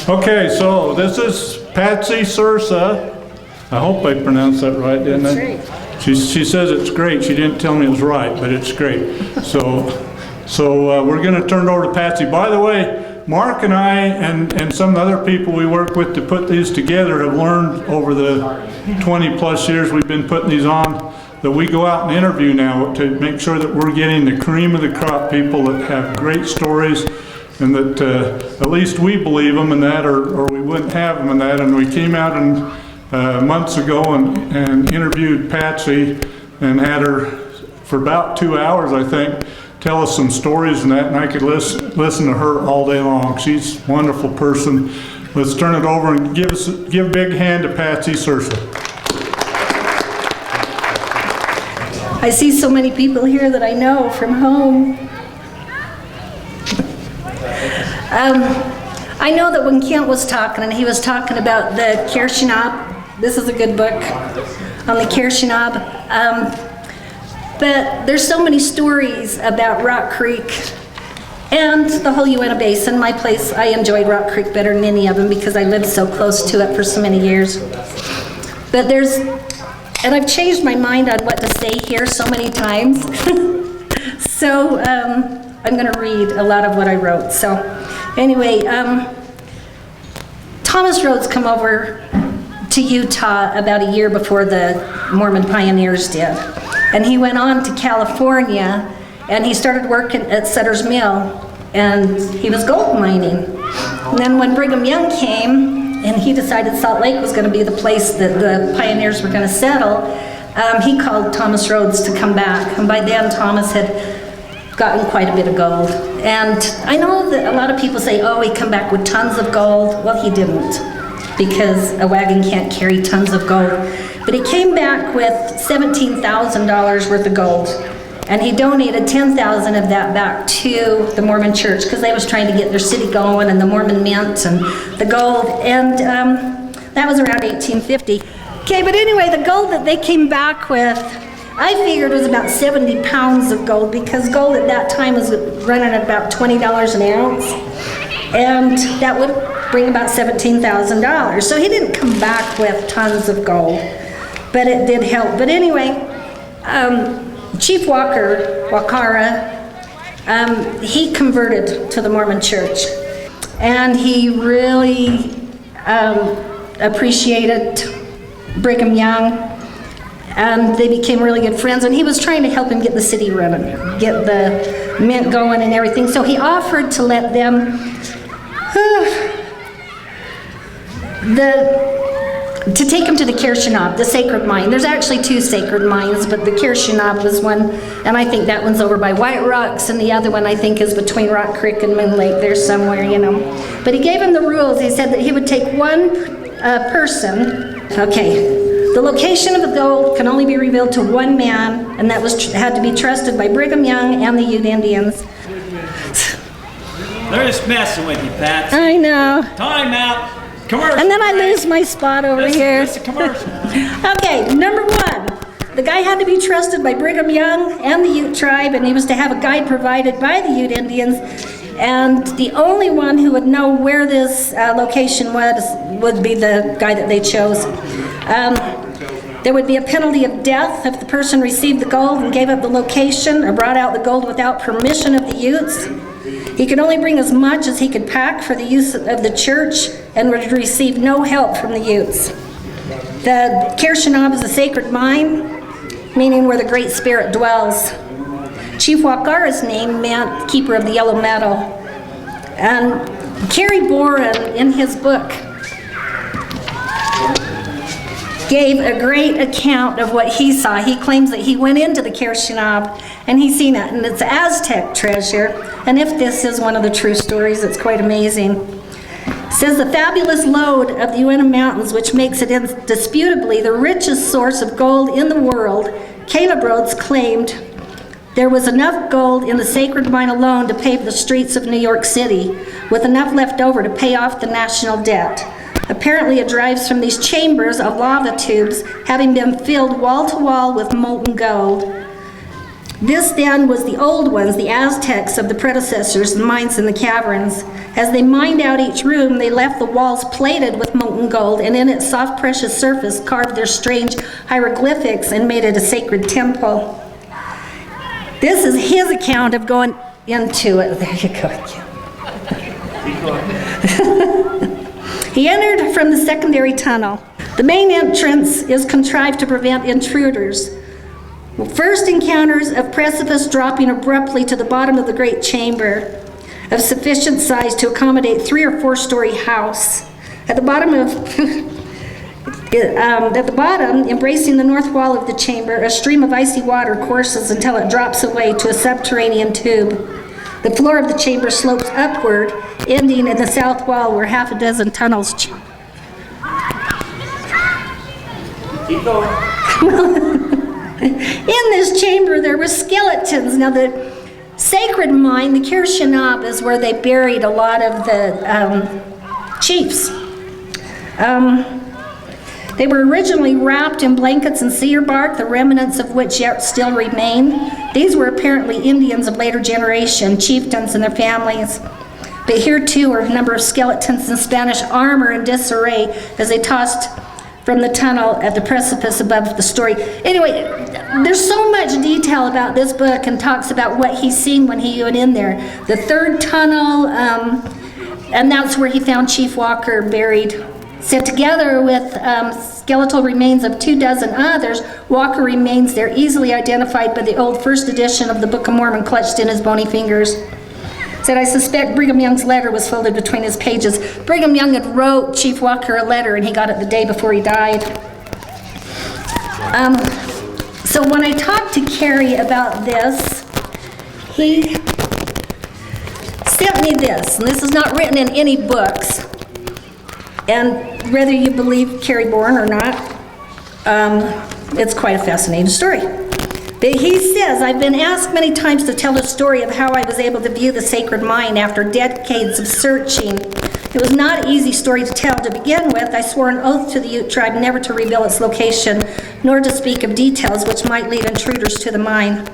Okay, so this is Patsy Sursa. I hope I pronounced that right, didn't I? That's right. She says it's great. She didn't tell me it was right, but it's great. So we're going to turn it over to Patsy. By the way, Mark and I and some other people we work with to put these together have learned over the 20 plus years we've been putting these on that we go out and interview now to make sure that we're getting the cream of the crop people that have great stories, and that at least we believe them in that, or we wouldn't have them in that. And we came out months ago and interviewed Patsy and had her for about 2 hours, I think, tell us some stories and that, and I could listen to her all day long. She's a wonderful person. Let's turn it over and give a big hand to Patsy Sursa. I see so many people here that I know from home. I know that when Kent was talking, and he was talking about the Kirchenab, this is a good book on the Kirchenab, but there's so many stories about Rock Creek and the whole Uinta Basin. My place, I enjoyed Rock Creek better than any of them because I lived so close to it for so many years. But and I've changed my mind on what to say here so many times. So I'm going to read a lot of what I wrote. So anyway, Thomas Rhodes come over to Utah about a year before the Mormon pioneers did. And he went on to California and he started working at Sutter's Mill, and he was gold mining. And then when Brigham Young came and he decided Salt Lake was going to be the place that the pioneers were going to settle, he called Thomas Rhodes to come back. And by then Thomas had gotten quite a bit of gold. And I know that a lot of people say, oh, he come back with tons of gold. Well, he didn't, because a wagon can't carry tons of gold. But he came back with $17,000 worth of gold. And he donated $10,000 of that back to the Mormon church because they was trying to get their city going, and the Mormon mint and the gold. And that was around 1850. Okay, but anyway, the gold that they came back with, I figured was about 70 pounds of gold, because gold at that time was running at about $20 an ounce. And that would bring about $17,000. So he didn't come back with tons of gold, but it did help. But anyway, Chief Wakara, he converted to the Mormon church, and he really appreciated Brigham Young, and they became really good friends, and he was trying to help him get the city running, get the mint going and everything. So he offered to let them to take him to the Kirchenab, the sacred mine. There's actually two sacred mines, but the Kirchenab was one, and I think that one's over by White Rocks, and the other one I think is between Rock Creek and Moon Lake. There's somewhere, you know. But he gave him the rules. He said that he would take one person. Okay, the location of the gold can only be revealed to one man, and that had to be trusted by Brigham Young and the Ute Indians. They're just messing with you, Pat. I know. Time out. Commercial. And then I lose my spot over here. That's a commercial. Okay, number one. The guy had to be trusted by Brigham Young and the Ute tribe, and he was to have a guide provided by the Ute Indians. And the only one who would know where this location was would be the guy that they chose. There would be a penalty of death if the person received the gold and gave up the location or brought out the gold without permission of the Utes. He could only bring as much as he could pack for the use of the church and would receive no help from the Utes. The Kirchenab is a sacred mine, meaning where the Great Spirit dwells. Chief Wakara's name meant keeper of the yellow metal. And Kerry Boren, in his book, gave a great account of what he saw. He claims that he went into the Kirchenab and he seen it, and it's Aztec treasure. And if this is one of the true stories, it's quite amazing. It says the fabulous lode of the Uinta Mountains, which makes it indisputably the richest source of gold in the world, Caleb Rhodes claimed there was enough gold in the sacred mine alone to pave the streets of New York City, with enough left over to pay off the national debt. Apparently it derives from these chambers of lava tubes having been filled wall to wall with molten gold. This then was the old ones, the Aztecs of the predecessors, the mines in the caverns. As they mined out each room, they left the walls plated with molten gold, and in its soft, precious surface carved their strange hieroglyphics and made it a sacred temple. This is his account of going into it. There you go again. He entered from the secondary tunnel. The main entrance is contrived to prevent intruders. First encounters of precipice dropping abruptly to the bottom of the great chamber of sufficient size to accommodate 3 or 4 story house. At the bottom, embracing the north wall of the chamber, a stream of icy water courses until it drops away to a subterranean tube. The floor of the chamber slopes upward, ending in the south wall where half a dozen tunnels. Keep going. In this chamber, there were skeletons. Now, the sacred mine, the Kirshenab, is where they buried a lot of the chiefs. They were originally wrapped in blankets and cedar bark, the remnants of which yet still remain. These were apparently Indians of later generation, chieftains and their families. But here, too, are a number of skeletons in Spanish armor in disarray as they tossed from the tunnel at the precipice above the story. Anyway, there's so much detail about this book and talks about what he's seen when he went in there. The third tunnel, and that's where he found Chief Walker buried. So together with skeletal remains of 24 others, Walker remains there, easily identified by the old first edition of the Book of Mormon clutched in his bony fingers. Said, I suspect Brigham Young's letter was folded between his pages. Brigham Young had wrote Chief Walker a letter, and he got it the day before he died. So when I talked to Carrie about this, he sent me this, and this is not written in any books. And whether you believe Carrie Bourne or not, it's quite a fascinating story. But he says, I've been asked many times to tell the story of how I was able to view the sacred mine after decades of searching. It was not an easy story to tell. To begin with, I swore an oath to the Ute tribe never to reveal its location, nor to speak of details which might lead intruders to the mine.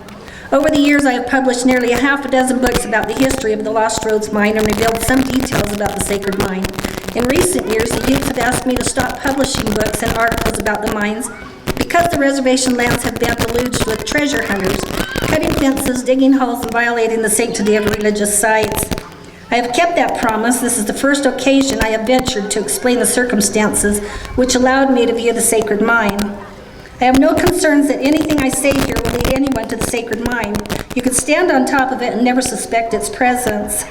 Over the years, I have published nearly a half a dozen books about the history of the Lost Rhodes mine and revealed some details about the sacred mine. In recent years, the Utes have asked me to stop publishing books and articles about the mines because the reservation lands have been deluged with treasure hunters, cutting fences, digging holes, and violating the sanctity of religious sites. I have kept that promise. This is the first occasion I have ventured to explain the circumstances which allowed me to view the sacred mine. I have no concerns that anything I say here will lead anyone to the sacred mine. You can stand on top of it and never suspect its presence.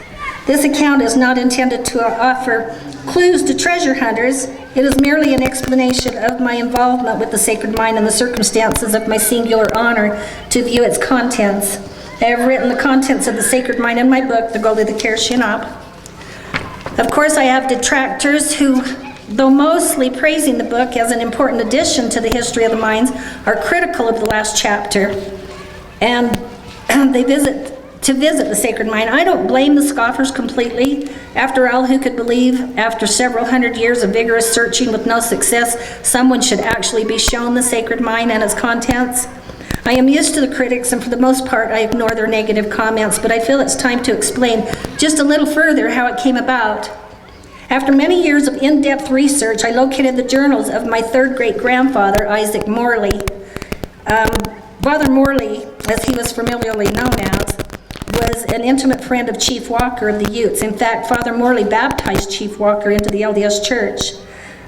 This account is not intended to offer clues to treasure hunters. It is merely an explanation of my involvement with the sacred mine and the circumstances of my singular honor to view its contents. I have written the contents of the sacred mine in my book, The Gold of the Kirshenab. Of course, I have detractors who, though mostly praising the book as an important addition to the history of the mines, are critical of the last chapter. And they visit the sacred mine. I don't blame the scoffers completely. After all, who could believe after several hundred years of vigorous searching with no success, someone should actually be shown the sacred mine and its contents? I am used to the critics, and for the most part, I ignore their negative comments, but I feel it's time to explain just a little further how it came about. After many years of in-depth research, I located the journals of my third great-grandfather, Isaac Morley. Father Morley, as he was familiarly known as, was an intimate friend of Chief Walker of the Utes. In fact, Father Morley baptized Chief Walker into the LDS Church.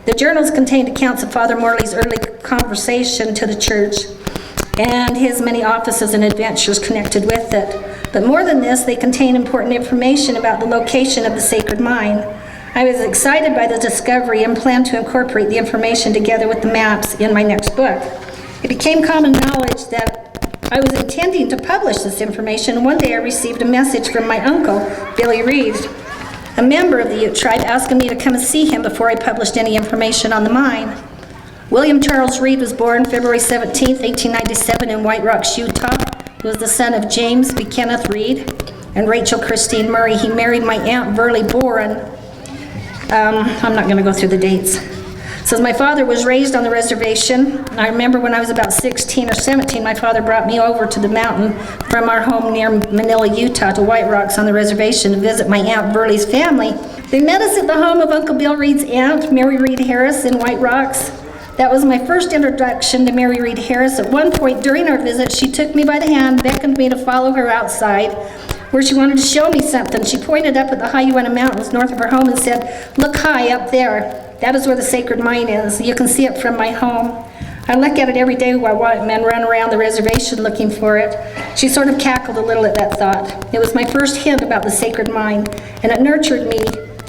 The journals contained accounts of Father Morley's early conversation to the church and his many offices and adventures connected with it. But more than this, they contain important information about the location of the sacred mine. I was excited by the discovery and planned to incorporate the information together with the maps in my next book. It became common knowledge that I was intending to publish this information. One day I received a message from my uncle, Billy Reed, a member of the Ute tribe, asking me to come and see him before I published any information on the mine. William Charles Reed was born February 17, 1897 in White Rocks, Utah. He was the son of James B. Kenneth Reed and Rachel Christine Murray. He married my Aunt Burley Boren. I'm not going to go through the dates. Says my father was raised on the reservation. I remember when I was about 16 or 17, my father brought me over to the mountain from our home near Manila, Utah, to White Rocks on the reservation to visit my Aunt Burley's family. They met us at the home of Uncle Bill Reed's aunt, Mary Reed Harris, in White Rocks. That was my first introduction to Mary Reed Harris. At one point during our visit, she took me by the hand, beckoned me to follow her outside, where she wanted to show me something. She pointed up at the Utah Uinta Mountains north of her home and said, "Look high up there. That is where the sacred mine is. You can see it from my home." I look at it every day while white men run around the reservation looking for it. She sort of cackled a little at that thought. It was my first hint about the sacred mine, and it nurtured me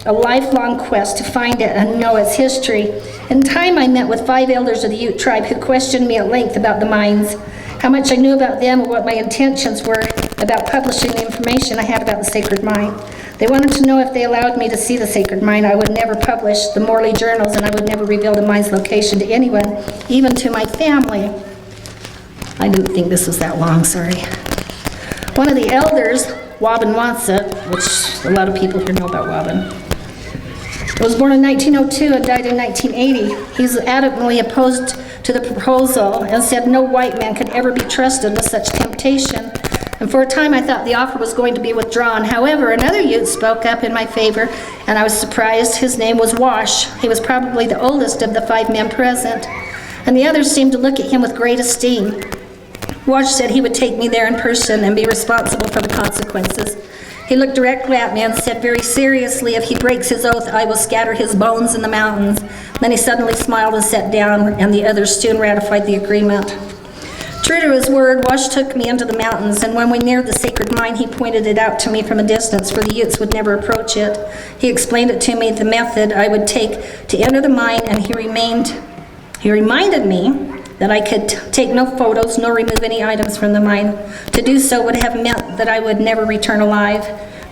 a lifelong quest to find it and know its history. In time, I met with 5 elders of the Ute tribe who questioned me at length about the mines, how much I knew about them and what my intentions were about publishing the information I had about the sacred mine. They wanted to know if they allowed me to see the sacred mine, I would never publish the Morley journals, and I would never reveal the mine's location to anyone, even to my family. I didn't think this was that long, sorry. One of the elders, Wabin Wansa, which a lot of people here know about Wabin, was born in 1902 and died in 1980. He's adamantly opposed to the proposal and said no white man could ever be trusted with such temptation. And for a time I thought the offer was going to be withdrawn. However, another Ute spoke up in my favor, and I was surprised. His name was Wash. He was probably the oldest of the 5 men present, and the others seemed to look at him with great esteem. Wash said he would take me there in person and be responsible for the consequences. He looked directly at me and said very seriously, "If he breaks his oath, I will scatter his bones in the mountains." Then he suddenly smiled and sat down, and the others soon ratified the agreement. True to his word, Wash took me into the mountains, and when we neared the sacred mine, he pointed it out to me from a distance where the Utes would never approach it. He explained it to me, the method I would take to enter the mine, and he reminded me that I could take no photos nor remove any items from the mine. To do so would have meant that I would never return alive.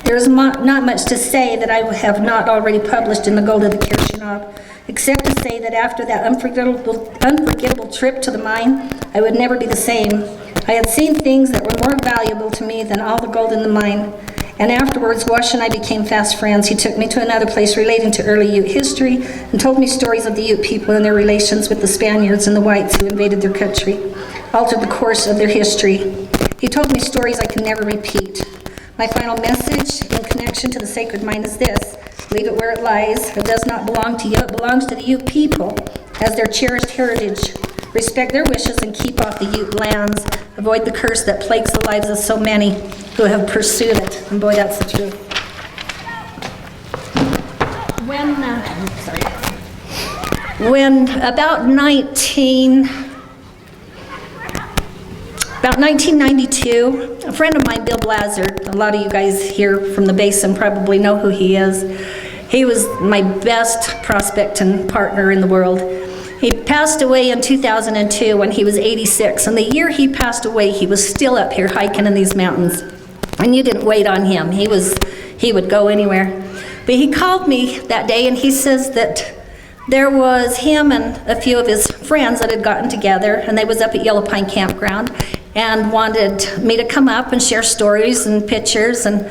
There is not much to say that I have not already published in the Gold of the Kirshanob, except to say that after that unforgettable trip to the mine, I would never be the same. I had seen things that were more valuable to me than all the gold in the mine. And afterwards, Wash and I became fast friends. He took me to another place relating to early Ute history and told me stories of the Ute people and their relations with the Spaniards and the whites who invaded their country, altered the course of their history. He told me stories I can never repeat. My final message in connection to the sacred mine is this: leave it where it lies. It does not belong to you. It belongs to the Ute people as their cherished heritage. Respect their wishes and keep off the Ute lands. Avoid the curse that plagues the lives of so many who have pursued it. And boy, that's the truth. When about 1992, a friend of mine, Bill Blaser, a lot of you guys here from the basin probably know who he is. He was my best prospect and partner in the world. He passed away in 2002 when he was 86, and the year he passed away, he was still up here hiking in these mountains. And you didn't wait on him. He would go anywhere. But he called me that day, and he says that there was him and a few of his friends that had gotten together, and they was up at Yellow Pine Campground and wanted me to come up and share stories and pictures. And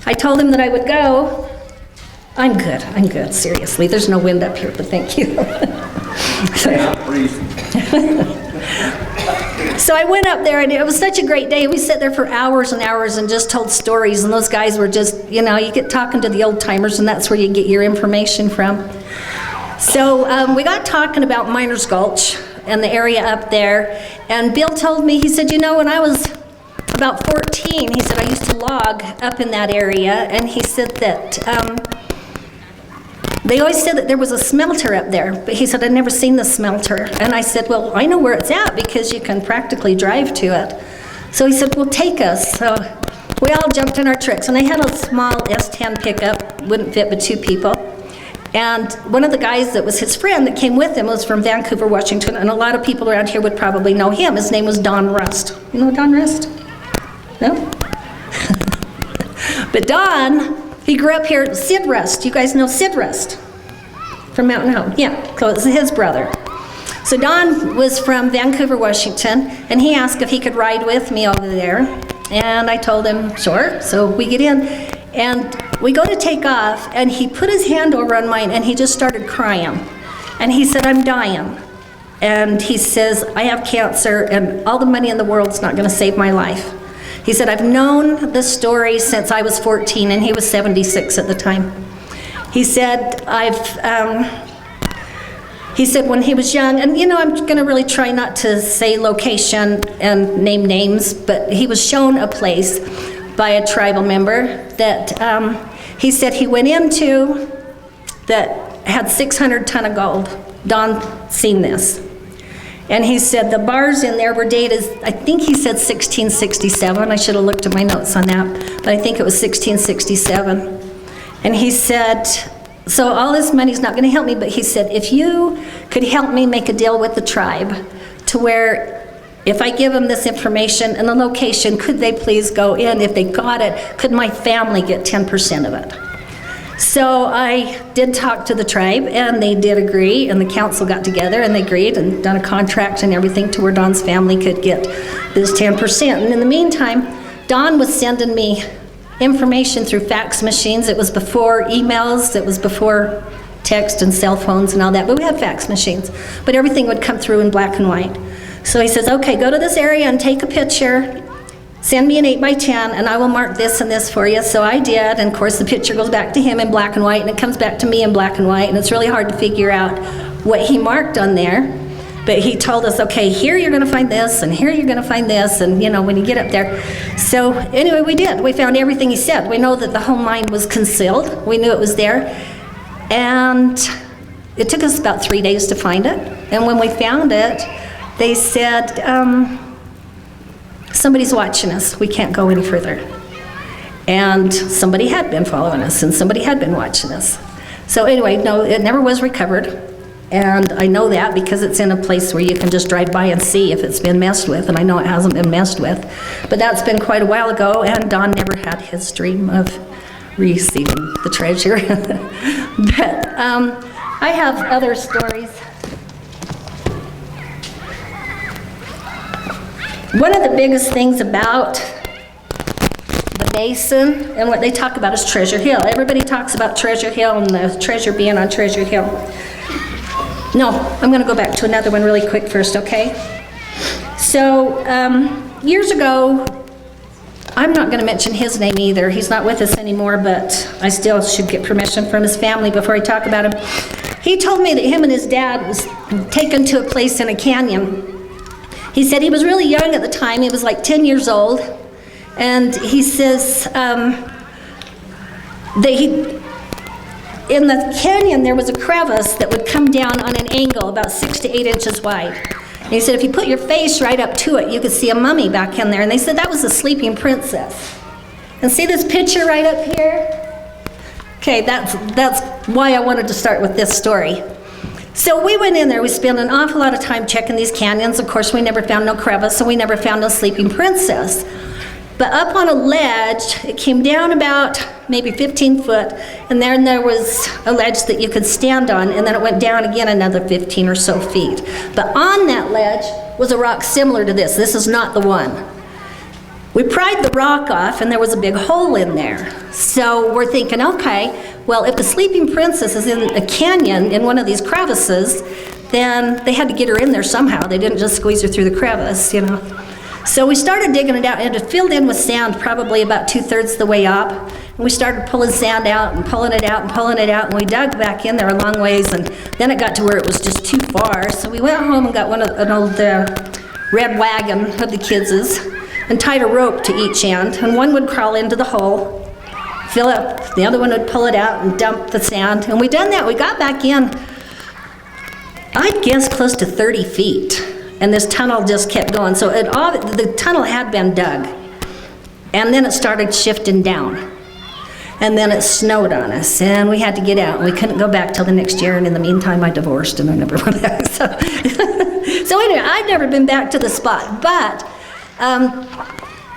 I told him that I would go. I'm good, seriously. There's no wind up here, but thank you. So I went up there, and it was such a great day. We sat there for hours and hours and just told stories, and those guys were just, you get talking to the old timers, and that's where you get your information from. So we got talking about Miners Gulch and the area up there, and Bill told me, he said, when I was about 14, he said, I used to log up in that area, and he said that they always said that there was a smelter up there, but he said, I'd never seen the smelter. And I said, well, I know where it's at because you can practically drive to it. So he said, well, take us. So we all jumped in our trucks, and I had a small S10 pickup, wouldn't fit but 2 people. And one of the guys that was his friend that came with him was from Vancouver, Washington, and a lot of people around here would probably know him. His name was Don Rust. You know Don Rust? No? But Don, he grew up here at Sid Rust. You guys know Sid Rust from Mountain Home? Yeah, so it was his brother. So Don was from Vancouver, Washington, and he asked if he could ride with me over there. And I told him, sure. So we get in, and we go to take off, and he put his hand over on mine, and he just started crying. And he said, I'm dying. And he says, I have cancer, and all the money in the world's not going to save my life. He said, I've known this story since I was 14, and he was 76 at the time. He said, he said when he was young, and I'm going to really try not to say location and name names, but he was shown a place by a tribal member that he said he went into that had 600 ton of gold. Don seen this. And he said the bars in there were dated, I think he said 1667. I should have looked at my notes on that, but I think it was 1667. And he said, so all this money's not going to help me, but he said, if you could help me make a deal with the tribe to where if I give them this information and the location, could they please go in? If they got it, could my family get 10% of it? So I did talk to the tribe, and they did agree, and the council got together and they agreed and done a contract and everything to where Don's family could get this 10%. And in the meantime, Don was sending me information through fax machines. It was before emails, it was before text and cell phones and all that, but we had fax machines. But everything would come through in black and white. So he says, okay, go to this area and take a picture, send me an 8x10, and I will mark this and this for you. So I did, and of course the picture goes back to him in black and white, and it comes back to me in black and white, and it's really hard to figure out what he marked on there. But he told us, okay, here you're going to find this, and here you're going to find this, and when you get up there. So anyway, we did. We found everything he said. We know that the whole mine was concealed. We knew it was there. And it took us about 3 days to find it. And when we found it, they said, somebody's watching us. We can't go any further. And somebody had been following us, and somebody had been watching us. So anyway, no, it never was recovered. And I know that because it's in a place where you can just drive by and see if it's been messed with, and I know it hasn't been messed with. But that's been quite a while ago, and Don never had his dream of receiving the treasure. But I have other stories. One of the biggest things about the Mason and what they talk about is Treasure Hill. Everybody talks about Treasure Hill and the treasure being on Treasure Hill. No, I'm going to go back to another one really quick first, okay? So, years ago, I'm not going to mention his name either. He's not with us anymore, but I still should get permission from his family before I talk about him. He told me that him and his dad was taken to a place in a canyon. He said he was really young at the time. He was like 10 years old. And he says in the canyon, there was a crevice that would come down on an angle about 6 to 8 inches wide. And he said if you put your face right up to it, you could see a mummy back in there. And they said that was a sleeping princess. And see this picture right up here? Okay, that's why I wanted to start with this story. So we went in there. We spent an awful lot of time checking these canyons. Of course, we never found no crevice, so we never found no sleeping princess. But up on a ledge, it came down about maybe 15 foot, and then there was a ledge that you could stand on, and then it went down again another 15 or so feet. But on that ledge was a rock similar to this. This is not the one. We pried the rock off, and there was a big hole in there. So we're thinking, okay, well, if the sleeping princess is in a canyon in one of these crevices, then they had to get her in there somehow. They didn't just squeeze her through the crevice, So we started digging it out, and it filled in with sand probably about 2/3 the way up. And we started pulling sand out and pulling it out and pulling it out, and we dug back in there a long ways, and then it got to where it was just too far. So we went home and got an old red wagon of the kids's and tied a rope to each end, and one would crawl into the hole, fill up, the other one would pull it out and dump the sand. And we done that. We got back in, I'd guess close to 30 feet. And this tunnel just kept going. So the tunnel had been dug. And then it started shifting down. And then it snowed on us, and we had to get out. We couldn't go back till the next year, and in the meantime, I divorced, and I never went back. So anyway, I've never been back to the spot. But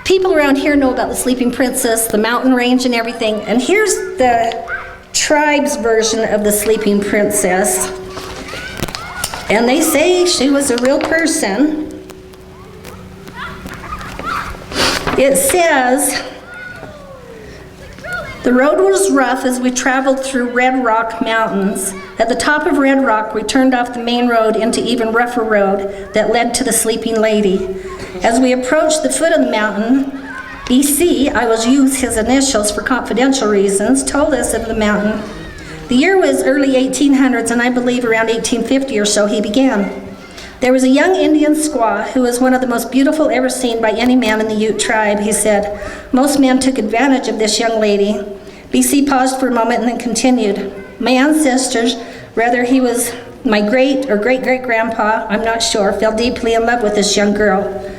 people around here know about the Sleeping Princess, the mountain range, and everything. And here's the tribe's version of the Sleeping Princess. And they say she was a real person. It says The road was rough as we traveled through Red Rock Mountains. At the top of Red Rock, we turned off the main road into even rougher road that led to the Sleeping Lady. As we approached the foot of the mountain, BC, I will use his initials for confidential reasons, told us of the mountain. The year was early 1800s, and I believe around 1850 or so he began. There was a young Indian squaw who was one of the most beautiful ever seen by any man in the Ute tribe, he said. Most men took advantage of this young lady. BC paused for a moment and then continued. My ancestors, whether he was my great or great-great-grandpa, I'm not sure, fell deeply in love with this young girl.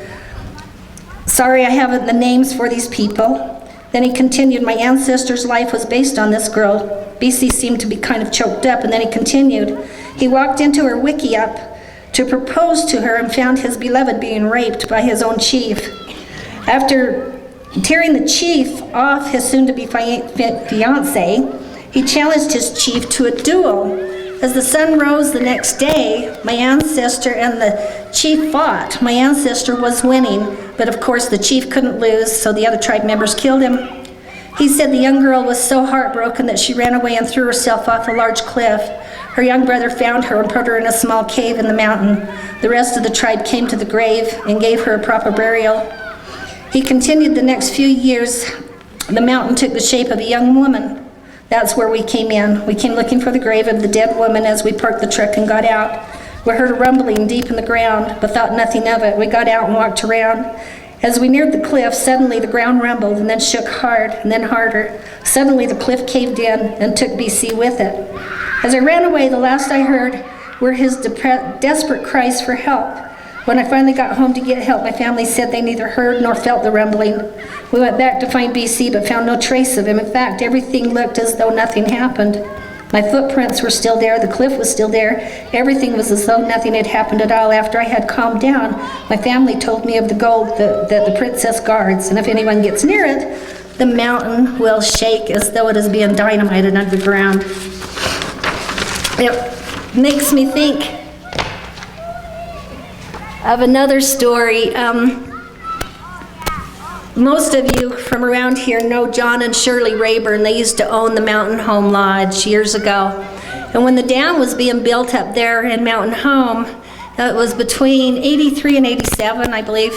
Sorry I haven't the names for these people. Then he continued, my ancestor's life was based on this girl. BC seemed to be kind of choked up, and then he continued. He walked into her wickiup to propose to her and found his beloved being raped by his own chief. After tearing the chief off his soon-to-be fiancé, he challenged his chief to a duel. As the sun rose the next day, my ancestor and the chief fought. My ancestor was winning, but of course the chief couldn't lose, so the other tribe members killed him. He said the young girl was so heartbroken that she ran away and threw herself off a large cliff. Her young brother found her and put her in a small cave in the mountain. The rest of the tribe came to the grave and gave her a proper burial. He continued the next few years. The mountain took the shape of a young woman. That's where we came in. We came looking for the grave of the dead woman as we parked the truck and got out. We heard a rumbling deep in the ground, but thought nothing of it. We got out and walked around. As we neared the cliff, suddenly the ground rumbled and then shook hard and then harder. Suddenly the cliff caved in and took BC with it. As I ran away, the last I heard were his desperate cries for help. When I finally got home to get help, my family said they neither heard nor felt the rumbling. We went back to find BC but found no trace of him. In fact, everything looked as though nothing happened. My footprints were still there, the cliff was still there. Everything was as though nothing had happened at all. After I had calmed down, my family told me of the gold that the princess guards, and if anyone gets near it, the mountain will shake as though it is being dynamited underground. It makes me think of another story. Most of you from around here know John and Shirley Rayburn. They used to own the Mountain Home Lodge years ago. And when the dam was being built up there in Mountain Home, it was between 83 and 87, I believe.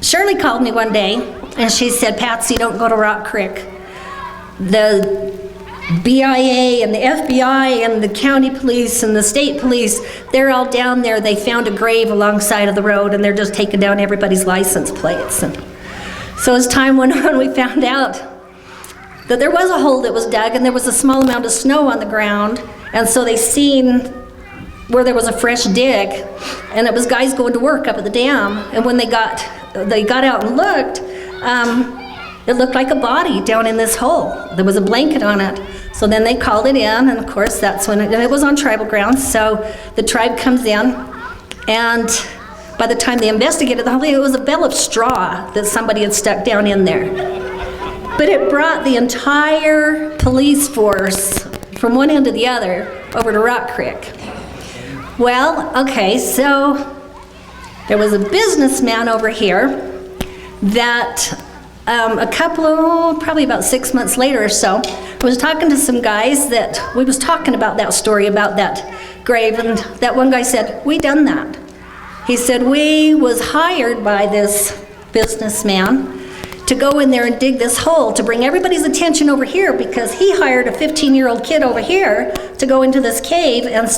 Shirley called me one day and she said, Patsy, don't go to Rock Creek. The BIA and the FBI and the county police and the state police, they're all down there. They found a grave alongside of the road and they're just taking down everybody's license plates. And so as time went on, we found out that there was a hole that was dug and there was a small amount of snow on the ground. And so they seen where there was a fresh dig, and it was guys going to work up at the dam. And when they got out and looked, it looked like a body down in this hole. There was a blanket on it. So then they called it in, and of course that's when it was on tribal grounds. So the tribe comes in, and by the time they investigated the whole thing, it was a bale of straw that somebody had stuck down in there. But it brought the entire police force from one end to the other over to Rock Creek. Well, okay, so there was a businessman over here that probably about 6 months later or so, I was talking to some guys that we was talking about that story about that grave, and that one guy said, we done that. He said, we was hired by this businessman to go in there and dig this hole to bring everybody's attention over here, because he hired a 15-year-old kid over here to go into this cave and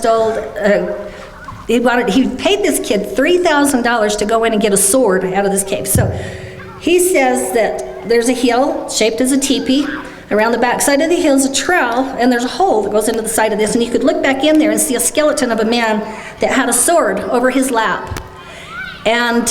he paid this kid $3,000 to go in and get a sword out of this cave. So he says that there's a hill shaped as a teepee. Around the back side of the hill is a trail, and there's a hole that goes into the side of this, and you could look back in there and see a skeleton of a man that had a sword over his lap. And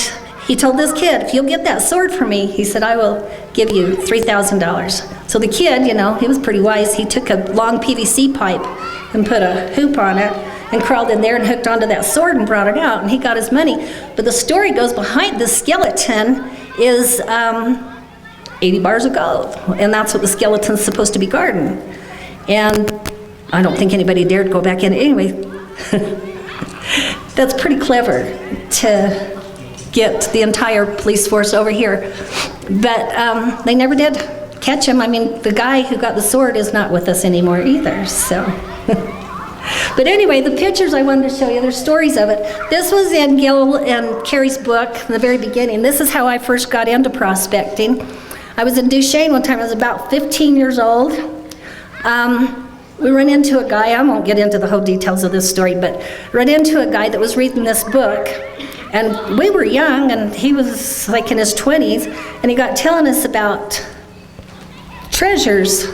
he told this kid, if you'll get that sword for me, he said, I will give you $3,000. So the kid, he was pretty wise. He took a long PVC pipe and put a hoop on it and crawled in there and hooked onto that sword and brought it out, and he got his money. But the story goes behind the skeleton is 80 bars of gold, and that's what the skeleton's supposed to be guarding. And I don't think anybody dared go back in. Anyway, that's pretty clever to get the entire police force over here. But they never did catch him. I mean, the guy who got the sword is not with us anymore either, so. But anyway, the pictures I wanted to show you, there's stories of it. This was in Gil and Carrie's book in the very beginning. This is how I first got into prospecting. I was in Duchesne one time. I was about 15 years old. We ran into a guy, I won't get into the whole details of this story, but ran into a guy that was reading this book. And we were young, and he was like in his 20s, and he got telling us about treasures.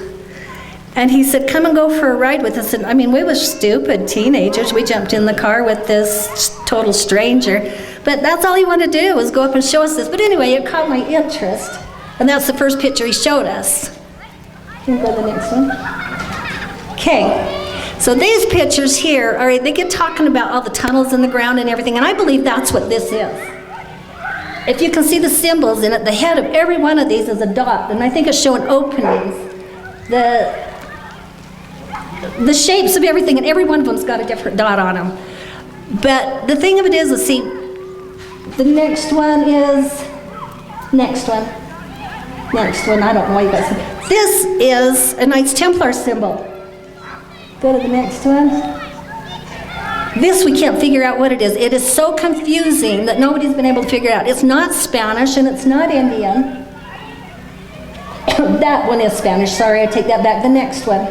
And he said, come and go for a ride with us. And I mean, we were stupid teenagers. We jumped in the car with this total stranger. But that's all he wanted to do, was go up and show us this. But anyway, it caught my interest. And that's the first picture he showed us. Can you go to the next one? Okay. So these pictures here, all right, they get talking about all the tunnels in the ground and everything. And I believe that's what this is. If you can see the symbols in it, the head of every one of these is a dot. And I think it's showing openings. The shapes of everything, and every one of them's got a different dot on them. But the thing of it is, let's see, the next one, I don't know why you guys, this is a Knights Templar symbol. Go to the next one. This we can't figure out what it is. It is so confusing that nobody's been able to figure it out. It's not Spanish and it's not Indian. That one is Spanish, sorry, I take that back. The next one.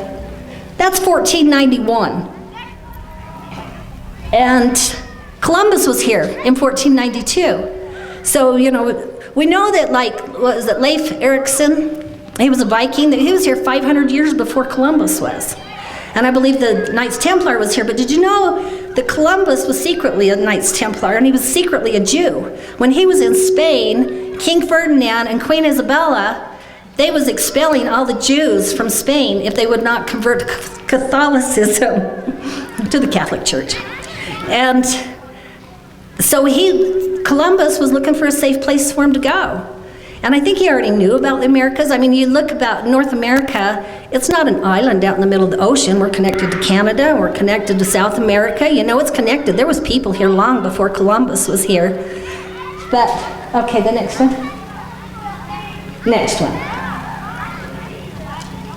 That's 1491. And Columbus was here in 1492. So, you know, we know that, like, what was it, Leif Erikson? He was a Viking. He was here 500 years before Columbus was. And I believe the Knights Templar was here. But did you know that Columbus was secretly a Knights Templar, and he was secretly a Jew? When he was in Spain, King Ferdinand and Queen Isabella, they was expelling all the Jews from Spain if they would not convert to Catholicism, to the Catholic Church. And so Columbus was looking for a safe place for him to go. And I think he already knew about the Americas. I mean, you look about North America, it's not an island out in the middle of the ocean. We're connected to Canada, we're connected to South America. You know, it's connected. There was people here long before Columbus was here. But, okay, the next one. Next one.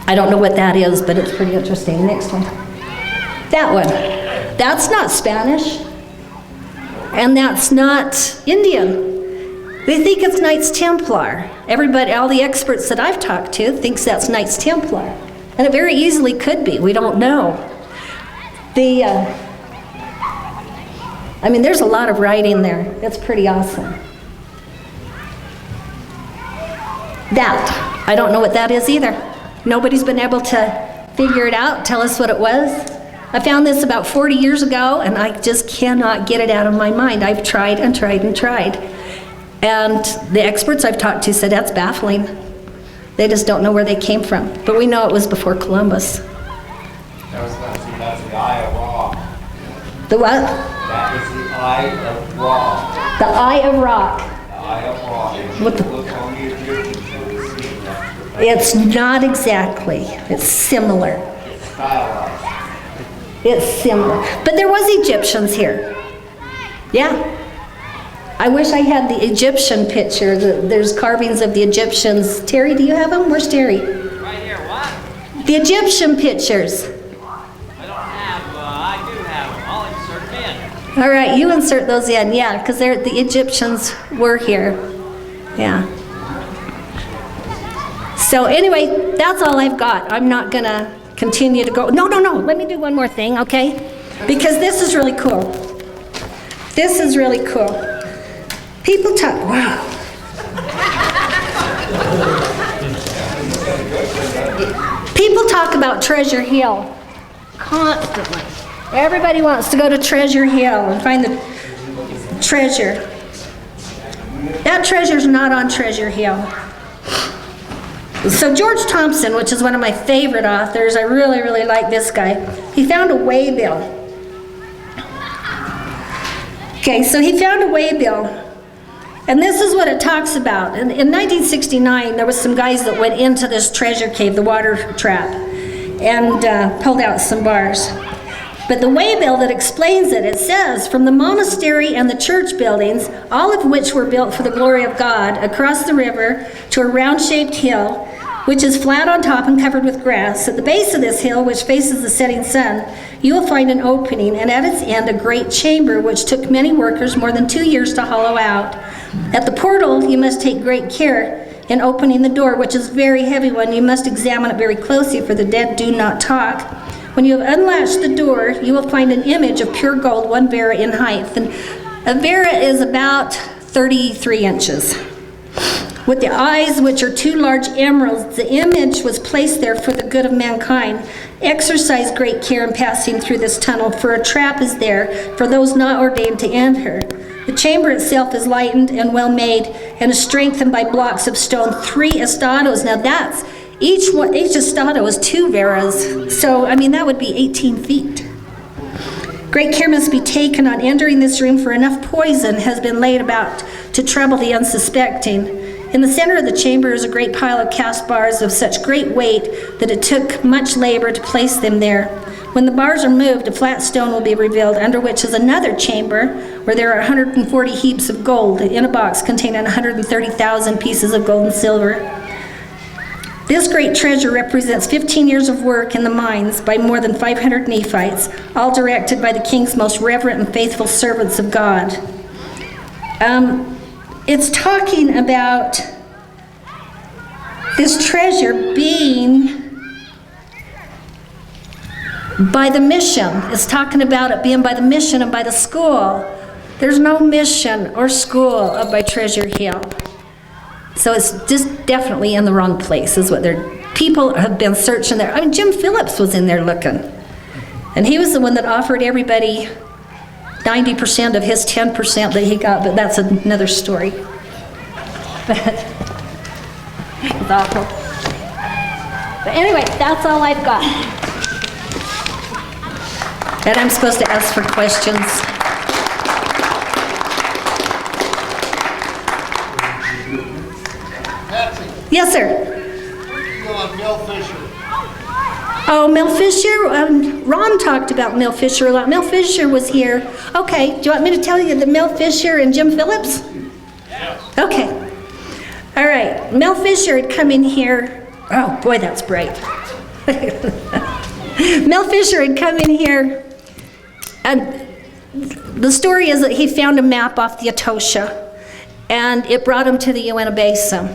I don't know what that is, but it's pretty interesting. Next one. That one. That's not Spanish. And that's not Indian. They think it's Knights Templar. Everybody, all the experts that I've talked to thinks that's Knights Templar. And it very easily could be. We don't know. I mean, there's a lot of writing there. It's pretty awesome. That. I don't know what that is either. Nobody's been able to figure it out, tell us what it was. I found this about 40 years ago, and I just cannot get it out of my mind. I've tried and tried and tried. And the experts I've talked to said that's baffling. They just don't know where they came from. But we know it was before Columbus. That's the Eye of Ra. The what? That is the Eye of Ra. The Eye of Rock. The Eye of Ra. If What you the- look on the Egyptians, you will see that. It's not exactly. It's similar. It's stylized. It's similar. But there was Egyptians here. Yeah. I wish I had the Egyptian picture. There's carvings of the Egyptians. Terry, do you have them? Where's Terry? Right here, what? The Egyptian pictures. I don't have, I do have them. I'll insert them in. All right, you insert those in. Yeah, because the Egyptians were here. Yeah. So anyway, that's all I've got. I'm not going to continue to go. No. Let me do one more thing, okay? Because this is really cool. This is really cool. People talk, wow. People talk about Treasure Hill constantly. Everybody wants to go to Treasure Hill and find the treasure. That treasure's not on Treasure Hill. So George Thompson, which is one of my favorite authors, I really, really like this guy. He found a waybill. Okay, so he found a waybill. And this is what it talks about. In 1969, there was some guys that went into this treasure cave, the water trap, and pulled out some bars. But the waybill that explains it, it says, from the monastery and the church buildings, all of which were built for the glory of God, across the river to a round-shaped hill, which is flat on top and covered with grass. At the base of this hill, which faces the setting sun, you will find an opening, and at its end a great chamber, which took many workers more than 2 years to hollow out. At the portal, you must take great care in opening the door, which is a very heavy one. You must examine it very closely, for the dead do not talk. When you have unlatched the door, you will find an image of pure gold, 1 vera in height. And a vera is about 33 inches. With the eyes, which are 2 large emeralds, the image was placed there for the good of mankind. Exercise great care in passing through this tunnel, for a trap is there for those not ordained to enter. The chamber itself is lightened and well made, and is strengthened by blocks of stone, 3 estados. Now that's, each estado is 2 veras, so I mean that would be 18 feet. Great care must be taken on entering this room, for enough poison has been laid about to trouble the unsuspecting. In the center of the chamber is a great pile of cast bars of such great weight that it took much labor to place them there. When the bars are moved, a flat stone will be revealed, under which is another chamber where there are 140 heaps of gold in a box containing 130,000 pieces of gold and silver. This great treasure represents 15 years of work in the mines by more than 500 Nephites, all directed by the king's most reverent and faithful servants of God. It's talking about this treasure being by the mission. It's talking about it being by the mission and by the school. There's no mission or school up by Treasure Hill. So it's just definitely in the wrong place is what people have been searching there. I mean, Jim Phillips was in there looking. And he was the one that offered everybody 90% of his 10% that he got, but that's another story. But it's awful. But anyway, that's all I've got. And I'm supposed to ask for questions. Patsy, Yes, sir. where did you go on Mel Fisher? Oh, Mel Fisher, Ron talked about Mel Fisher a lot. Mel Fisher was here. Okay, do you want me to tell you the Mel Fisher and Jim Phillips? Yes. Okay. All right, Mel Fisher had come in here. Oh, boy, that's bright. Mel Fisher had come in here, and the story is that he found a map off the Etosha, and it brought him to the Uinta Basin.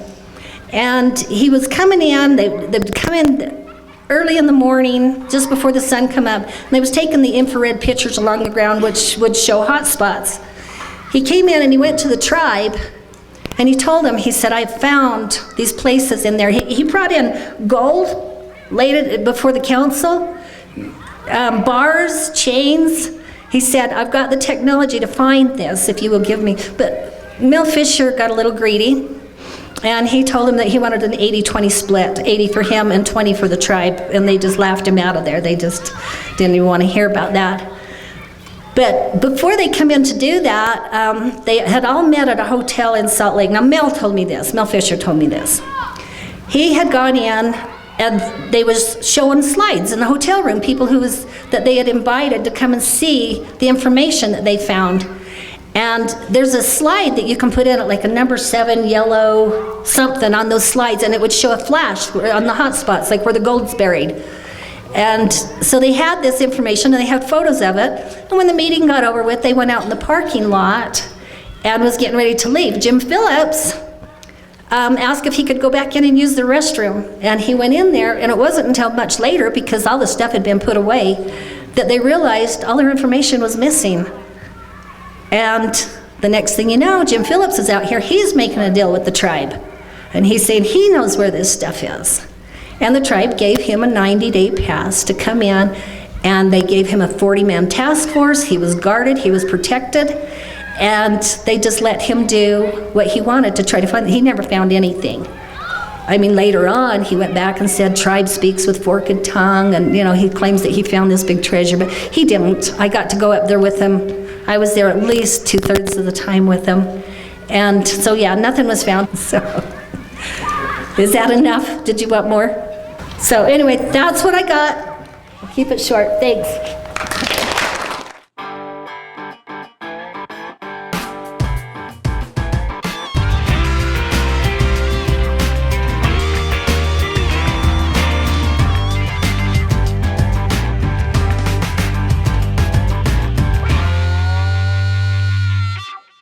And he was coming in, they'd come in early in the morning, just before the sun come up, and they was taking the infrared pictures along the ground, which would show hot spots. He came in and he went to the tribe, and he told them, he said, I found these places in there. He brought in gold, laid it before the council, bars, chains. He said, I've got the technology to find this, if you will give me. But Mel Fisher got a little greedy, and he told him that he wanted an 80-20 split, 80 for him and 20 for the tribe, and they just laughed him out of there. They just didn't even want to hear about that. But before they come in to do that, they had all met at a hotel in Salt Lake. Now, Mel told me this. Mel Fisher told me this. He had gone in, and they was showing slides in the hotel room, people that they had invited to come and see the information that they found. And there's a slide that you can put in it, like a number 7 yellow something on those slides, and it would show a flash on the hot spots, like where the gold's buried. And so they had this information, and they had photos of it. And when the meeting got over with, they went out in the parking lot and was getting ready to leave. Jim Phillips asked if he could go back in and use the restroom. And he went in there, and it wasn't until much later, because all the stuff had been put away, that they realized all their information was missing. And the next thing you know, Jim Phillips is out here. He's making a deal with the tribe. And he's saying he knows where this stuff is. And the tribe gave him a 90-day pass to come in, and they gave him a 40-man task force. He was guarded, he was protected, and they just let him do what he wanted to try to find. He never found anything. I mean, later on, he went back and said, tribe speaks with forked tongue, and he claims that he found this big treasure, but he didn't. I got to go up there with him. I was there at least 2/3 of the time with him. And so, yeah, nothing was found. So, is that enough? Did you want more? So anyway, that's what I got. I'll keep it short. Thanks.